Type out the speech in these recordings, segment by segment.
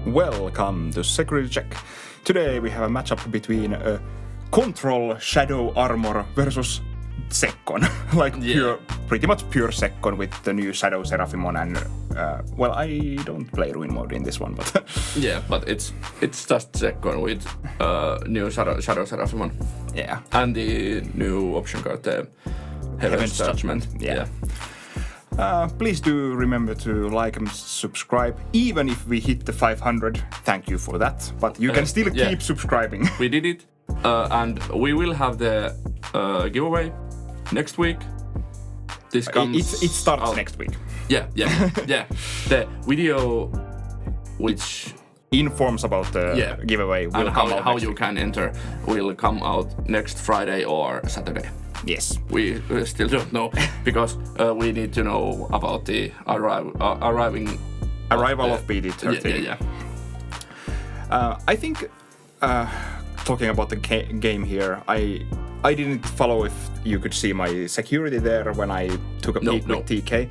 Welcome to Security Check. Today we have a matchup between Control Shadow Armor versus Sekkon. Pretty much pure Sekkon with the new ShadowSeraphimon and I don't play Ruin mode in this one, but yeah, but it's just Sekkon with new ShadowSeraphimon. Yeah. And the new option card, the Heaven's Judgment. Yeah. Please do remember to like and subscribe, even if we hit the 500. Thank you for that. But you can still keep subscribing. We did it, and we will have the giveaway next week. This comes. It starts next week. Yeah. The video, which informs about the giveaway, will come out how you can enter, will come out next Friday or Saturday. Yes. We still don't know because we need to know about the arrival of BD13. Yeah. I think talking about the game here, I didn't follow if you could see my security there when I took a peek with TK,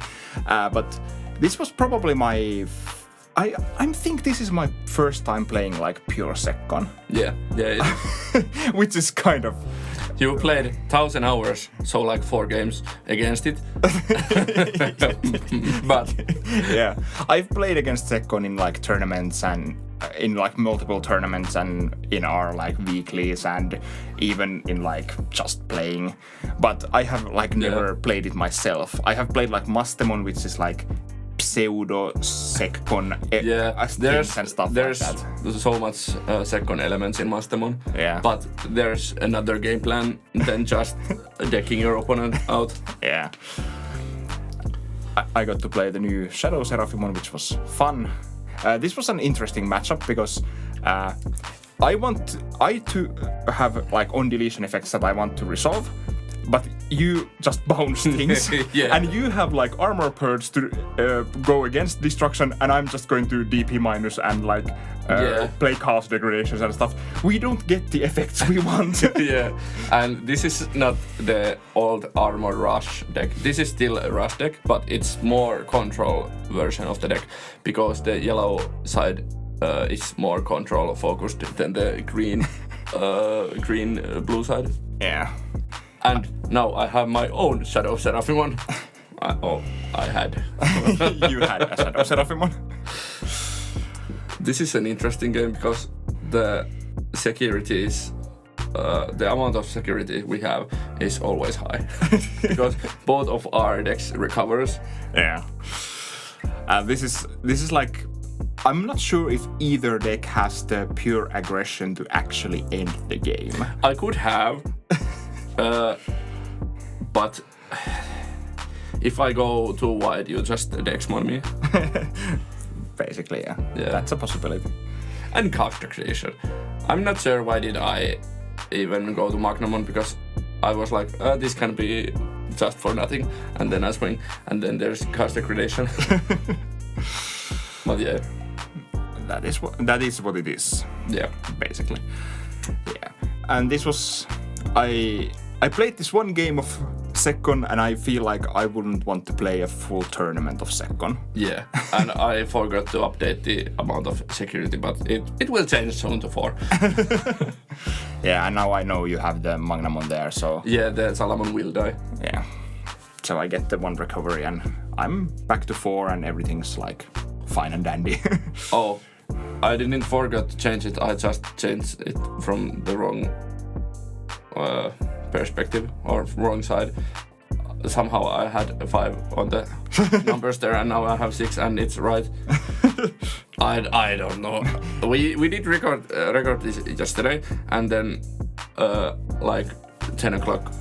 but this was probably my. I think this is my first time playing like pure Sekkon. Yeah. Which is kind of. You played 1,000 hours, so like 4 games against it. But yeah, I've played against Sekkon in like tournaments and in like multiple tournaments and in our like weeklies and even in like just playing. But I have like never played it myself. I have played like Mastemon, which is like pseudo Sekkon there's and stuff there's like that. So much Sekkon elements in Mastemon. Yeah. But there's another game plan than just decking your opponent out. Yeah. I got to play the new ShadowSeraphimon, which was fun. This was an interesting matchup because I to have like on deletion effects that I want to resolve. But you just bounce things, and you have like armor purge to go against destruction, and I'm just going to DP minus and like play chaos degradations and stuff. We don't get the effects we want. Yeah, and this is not the old armor rush deck. This is still a rush deck, but it's more control version of the deck because the yellow side is more control focused than the green blue side. Yeah. And now I have my own ShadowSeraphimon. I had. You had a ShadowSeraphimon. This is an interesting game because the security is, the amount of security we have is always high. Because both of our decks recovers. Yeah. This is like, I'm not sure if either deck has the pure aggression to actually end the game. I could have. But if I go too wide, you just Dexmon me. Basically, yeah. That's a possibility. And character creation. I'm not sure why did I even go to Magnamon because I was like, this can be just for nothing, and then I swing, and then there's character creation. But yeah. That is what it is. Yeah. Basically. Yeah. And this was I played this one game of Sekkon and I feel like I wouldn't want to play a full tournament of Sekkon. Yeah, and I forgot to update the amount of security, but it will change soon to 4. Yeah, and now I know you have the Magnamon there, so. Yeah, the Salamon will die. Yeah. So I get the 1 recovery and I'm back to 4 and everything's like fine and dandy. Oh, I didn't forget to change it, I just changed it from the wrong perspective or wrong side. Somehow I had 5 on the numbers there and now I have 6 and it's right. I don't know. We did record this yesterday and then like 10 o'clock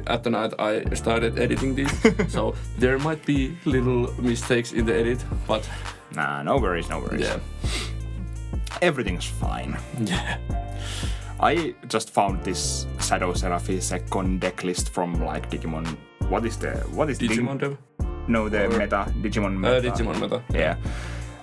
at the night I started editing this. So there might be little mistakes in the edit, but nah, no worries. Yeah. Everything's fine. Yeah. I just found this ShadowSeraphimon Sekkon deck list from like Digimon. What is Digimon Dev? No, the meta Digimon meta. Digimon meta. Yeah.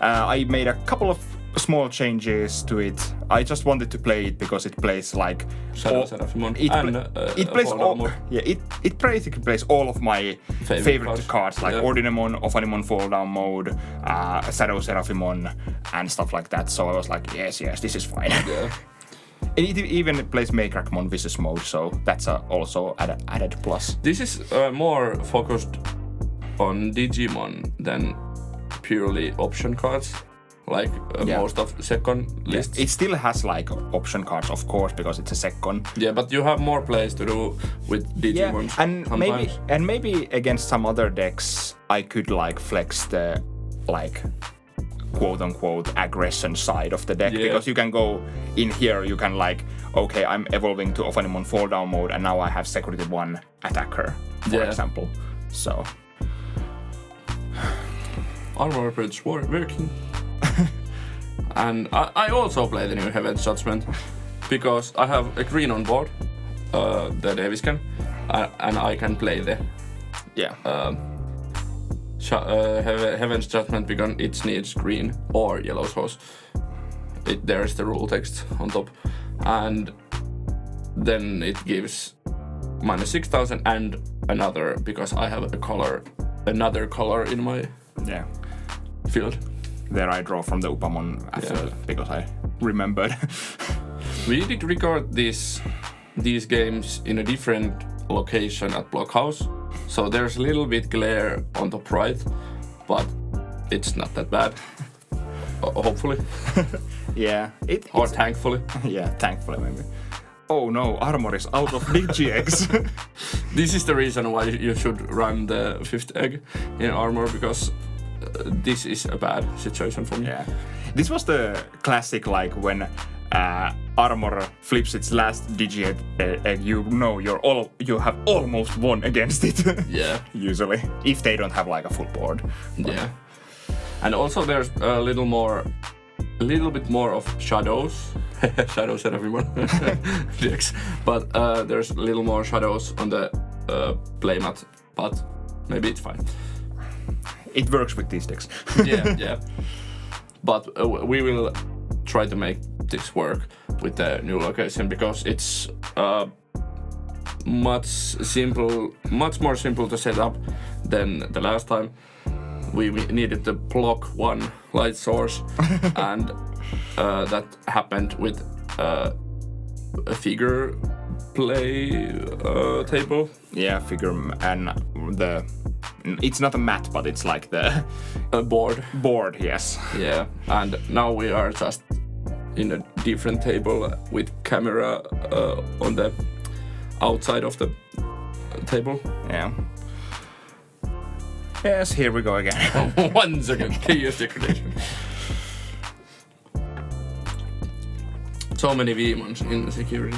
I made a couple of small changes to it. I just wanted to play it because it plays like ShadowSeraphimon it plays all. mode. Yeah, it basically plays all of my favorite cards like Ordinamon, Ophanimon Fall Down mode, ShadowSeraphimon, and stuff like that. So I was like, yes, this is fine. Yeah. And it even plays Maycrackmon Vicious mode, so that's also added plus. This is more focused on Digimon than purely option cards, like most of second lists. It still has like option cards, of course, because it's a second. Yeah, but you have more plays to do with Digimon. Yeah, and maybe against some other decks, I could like flex the like quote-unquote aggression side of the deck, because you can go in here, you can like, okay, I'm evolving to Ophanimon Fall Down mode, and now I have Security 1 attacker, for example. So Armor Bridge working. And I also play the new Heaven's Judgment because I have a green on board, the Daviscan, and I can play the Heaven's Judgment because it needs green or yellow source. There's the rule text on top, and then it gives -6,000 and another because I have another color in my field. There I draw from the Upamon after because I remembered. We did record these games in a different location at Blockhouse, so there's a little bit glare on top right, but it's not that bad. Hopefully. Or thankfully. Yeah, thankfully maybe. Oh no, Armor is out of DGX. This is the reason why you should run the 5th egg in Armor, because this is a bad situation for me. Yeah. This was the classic, like when Armor flips its last Digi egg, you have almost won against it. Yeah. Usually, if they don't have like a full board. Yeah. And also there's a little bit more of shadows. ShadowSeraphimon decks. But there's a little more shadows on the playmat, but maybe it's fine. It works with these decks. Yeah. But we will try to make this work with the new location because it's much more simple to set up than the last time. We needed to block one light source, and that happened with a figure play table. Yeah, figure and it's not a mat, but it's like the board. Board, yes. Yeah, and now we are just in a different table with camera on the outside of the table. Yeah. Yes, here we go again. Once again, chaos degradation. So many Vmons in security.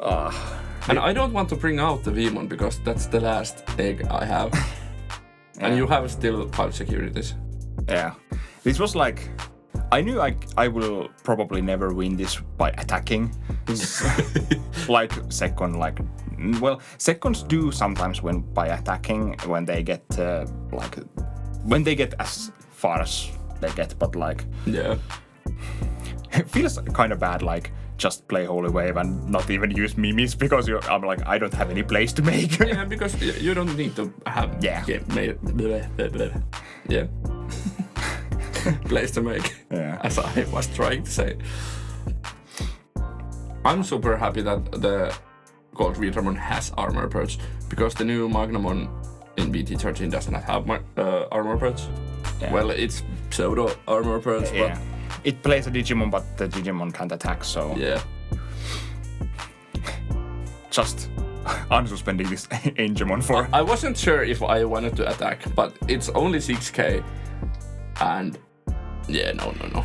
And I don't want to bring out the Vmon because that's the last egg I have. And you have still 5 securities. Yeah. This was like, I knew I will probably never win this by attacking. Like second, seconds do sometimes win by attacking when they get as far as they get, but like it feels kind of bad, like just play Holy Wave and not even use Mimis because I'm like, I don't have any plays to make. Yeah, because you don't need to have plays to make. Yeah. As I was trying to say. I'm super happy that the Gold Readramon has Armor Purge because the new Magnamon in BT13 does not have Armor Purge. Yeah. Well, it's pseudo Armor Purge, but it plays a Digimon, but the Digimon can't attack, so yeah. Just unsuspending this Angemon for. I wasn't sure if I wanted to attack, but it's only 6k, and no.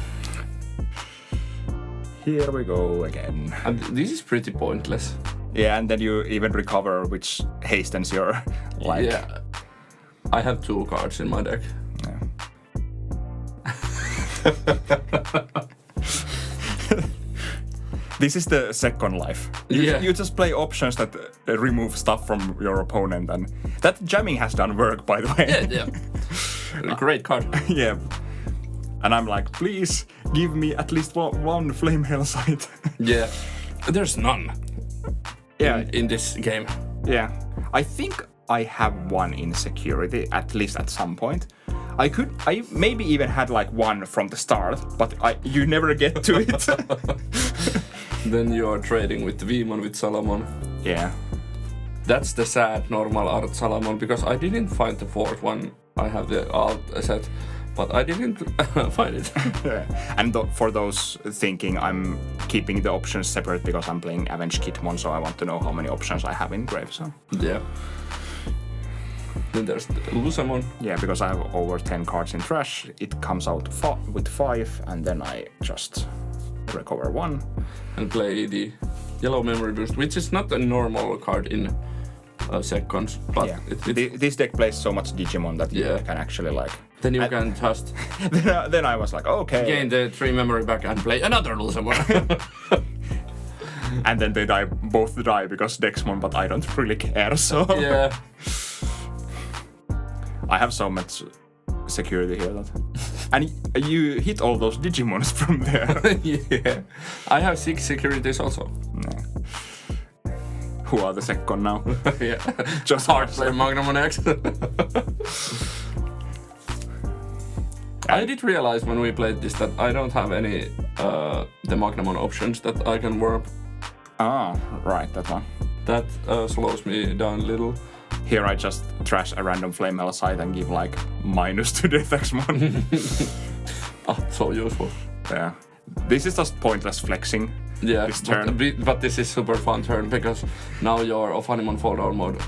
Here we go again. And this is pretty pointless. Yeah, and then you even recover, which hastens your like. Yeah, I have 2 cards in my deck. Yeah. This is the second life. You just play options that remove stuff from your opponent, and that jamming has done work, by the way. Yeah. Great card. Yeah. And I'm like, please give me at least one flame hell sight. Yeah. There's none. Yeah. In this game. Yeah. I think I have one in security, at least at some point. I maybe even had like one from the start, but you never get to it. Then you are trading with Vimon with Salamon. Yeah. That's the sad normal art Salamon, because I didn't find the fourth one. I have the alt set, but I didn't find it. Yeah. And for those thinking, I'm keeping the options separate because I'm playing Avenged Kitmon, so I want to know how many options I have in Grave. So. Yeah. Then there's the Lusamon. Yeah, because I have over 10 cards in trash. It comes out with 5, and then I just recover 1. And play the Yellow Memory Boost, which is not a normal card in seconds, but yeah. This deck plays so much Digimon that you can actually like... Then you can just... then I was like, okay. Gain the 3 memory back and play another Lusamon. And then they both die because Dexmon, but I don't really care, so... Yeah. I have so much security here that... And you hit all those Digimons from there. Yeah. I have 6 securities also. Yeah. Who are the second now? Yeah. Just hard play Magnamon X. I did realize when we played this that I don't have any the Magnamon options that I can warp. Ah, right, that one. That slows me down a little. Here I just trash a random flame hell site and give like minus to Death X-Mon. So useful. Yeah. This is just pointless flexing. Yeah, this turn. But this is super fun turn because now your Ophanimon fall down mode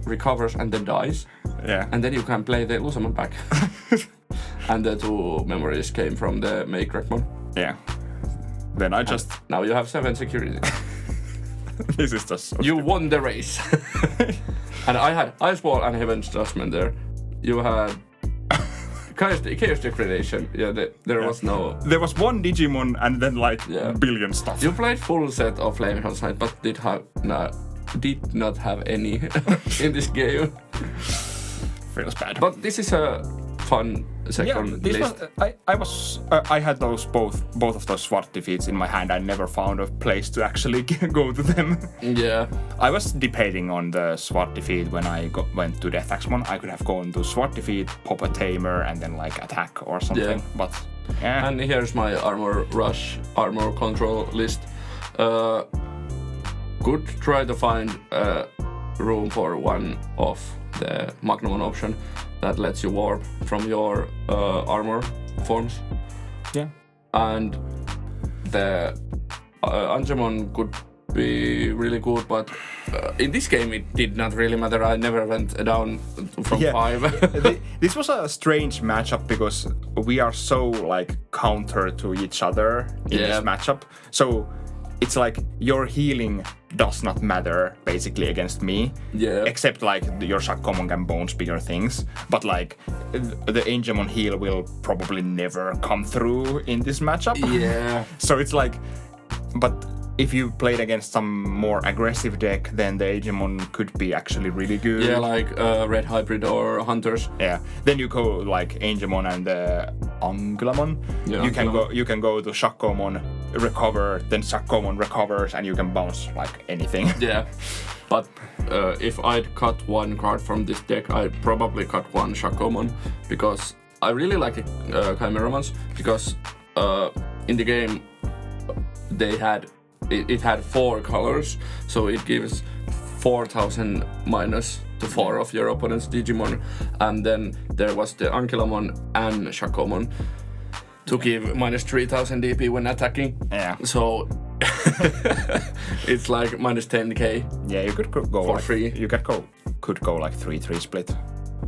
recovers and then dies. Yeah. And then you can play the Lusamon back. And the 2 memories came from the Make Rekmon. Yeah. Then I just... Now you have 7 security. This is just so You stupid. won the race. And I had Ice Wall and Heaven's Judgment there. You had Chaos Degradation. Yeah, there was no... There was one Digimon and then like billion stuff. You played full set of Flame Hellside, but did not have any in this game. Feels bad. But this is a fun second list. I had those both of those Swart defeats in my hand. I never found a place to actually go to them. Yeah. I was debating on the Swart defeat when I went to Death Axmon. I could have gone to Swart defeat, pop a tamer, and then like attack or something. Yeah. But yeah. And here's my armor rush, armor control list. Could try to find room for one of the Magnamon option that lets you warp from your armor forms. Yeah. And the Angemon could be really good, but in this game it did not really matter. I never went down from 5. This was a strange matchup because we are so like counter to each other in this matchup. So it's like your healing does not matter basically against me. Yeah. Except like your Shakomon can bounce bigger things. But like the Angemon heal will probably never come through in this matchup. Yeah. So it's like, but if you played against some more aggressive deck, then the Angemon could be actually really good. Yeah, like Red Hybrid or Hunters. Yeah. Then you go like Angemon and Angulamon. Yeah, You can go to Shakomon, recover, then Shakomon recovers, and you can bounce like anything. Yeah. But if I'd cut one card from this deck, I'd probably cut one Shakomon because I really like Chimeramons because in the game they had it had 4 colors, so it gives 4,000 minus to 4 of your opponent's Digimon, and then there was the Ankylamon and Shakomon to give minus 3,000 DP when attacking. Yeah. So it's like minus 10k. Yeah, you could go for like, free. You could go like 3-3 split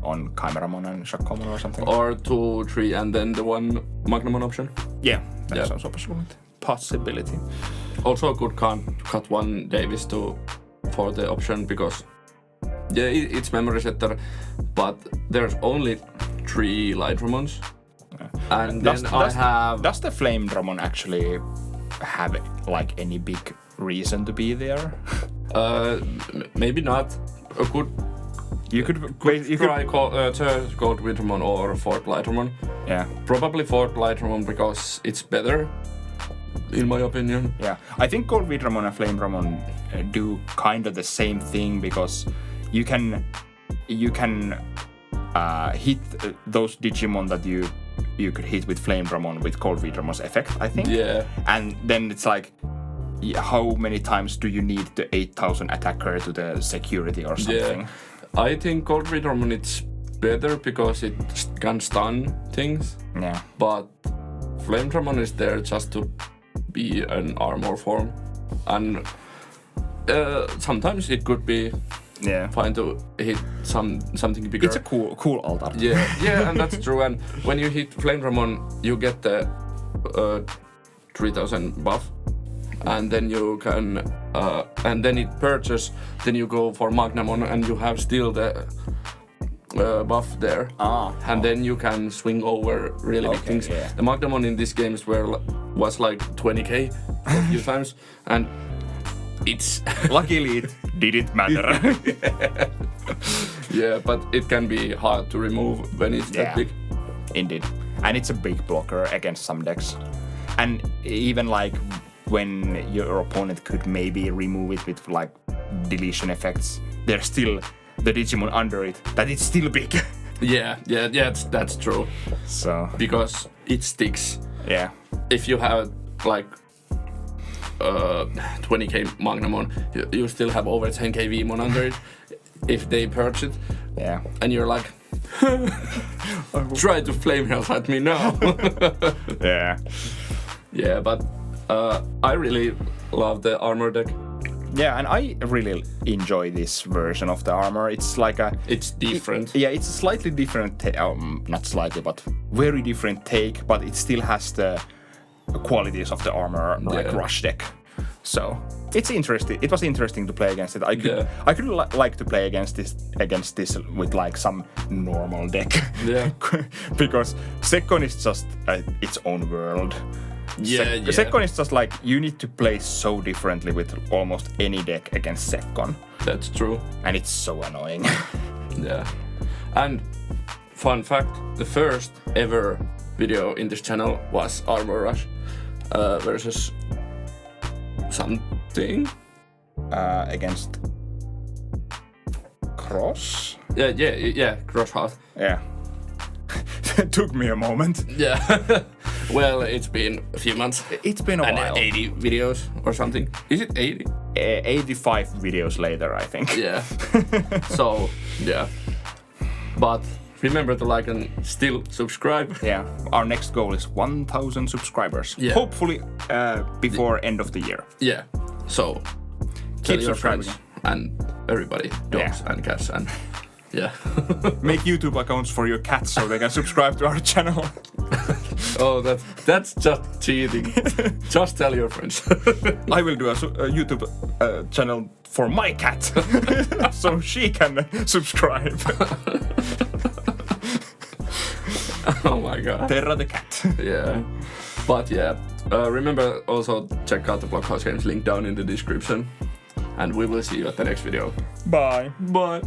on Chimeramon and Shakomon or something. Or 2-3 and then the one Magnamon option. Yeah, that's also a possibility. Also could cut one Davis for the option because it's memory setter, but there's only 3 Lightramons. And then does the Flame Dramon actually have like any big reason to be there? Maybe not. You could try third Gold Withermon or fourth Lightermon. Yeah. Probably fourth Lightermon because it's better, in my opinion. Yeah. I think Gold Withermon and Flame Ramon do kind of the same thing because you can hit those Digimon that you could hit with Flame Ramon with Gold Withermon's effect, I think. Yeah. And then it's like, how many times do you need the 8,000 attacker to the security or something? Yeah. I think Gold Withermon it's better because it can stun things. Yeah. But Flame Ramon is there just to be an armor form. And sometimes it could be fine to hit something bigger. It's a cool altar. Yeah, and that's true. And when you hit Flame Ramon, you get the 3000 buff. And then you can, and then it purges. Then you go for Magnamon, and you have still the buff there. And then you can swing over really big things. Yeah. The Magnamon in these games was like 20k a few times, and it's luckily it didn't matter. Yeah, but it can be hard to remove when it's that big. Indeed, and it's a big blocker against some decks, and even like when your opponent could maybe remove it with like deletion effects, there's still the Digimon under it that it's still big. Yeah, that's true. So because it sticks. Yeah. If you have like 20k Magnamon, you still have over 10k Vmon under it. If they purge it, and you're like, try to flame health at me now. Yeah, but I really love the armor deck. Yeah, and I really enjoy this version of the armor. It's like it's different. It's a slightly different, not slightly, but very different take. But it still has the qualities of the armor, like Rush deck. So it's interesting. It was interesting to play against it. I could like to play against this with like some normal deck. Yeah, because Second is just its own world. Second is just like you need to play so differently with almost any deck against Second. That's true. And it's so annoying. Yeah. And fun fact, the first ever video in this channel was Armor Rush versus something. Against Cross? Yeah, Cross Heart. Yeah. It took me a moment. Yeah. Well, it's been a few months. It's been a while. 80 videos or something. Is it 80? 85 videos later, I think. Yeah. So, yeah. But remember to like and still subscribe. Yeah. Our next goal is 1,000 subscribers. Yeah. Hopefully before end of the year. Yeah. So, keep subscribing. And everybody, dogs and cats and... Yeah. Make YouTube accounts for your cats so they can subscribe to our channel. Oh, that's just cheating. Just tell your friends. I will do a YouTube channel for my cat so she can subscribe. Oh my god. Terra the cat. Yeah. But yeah, remember also check out the Blockhouse Games link down in the description. And we will see you at the next video. Bye. Bye.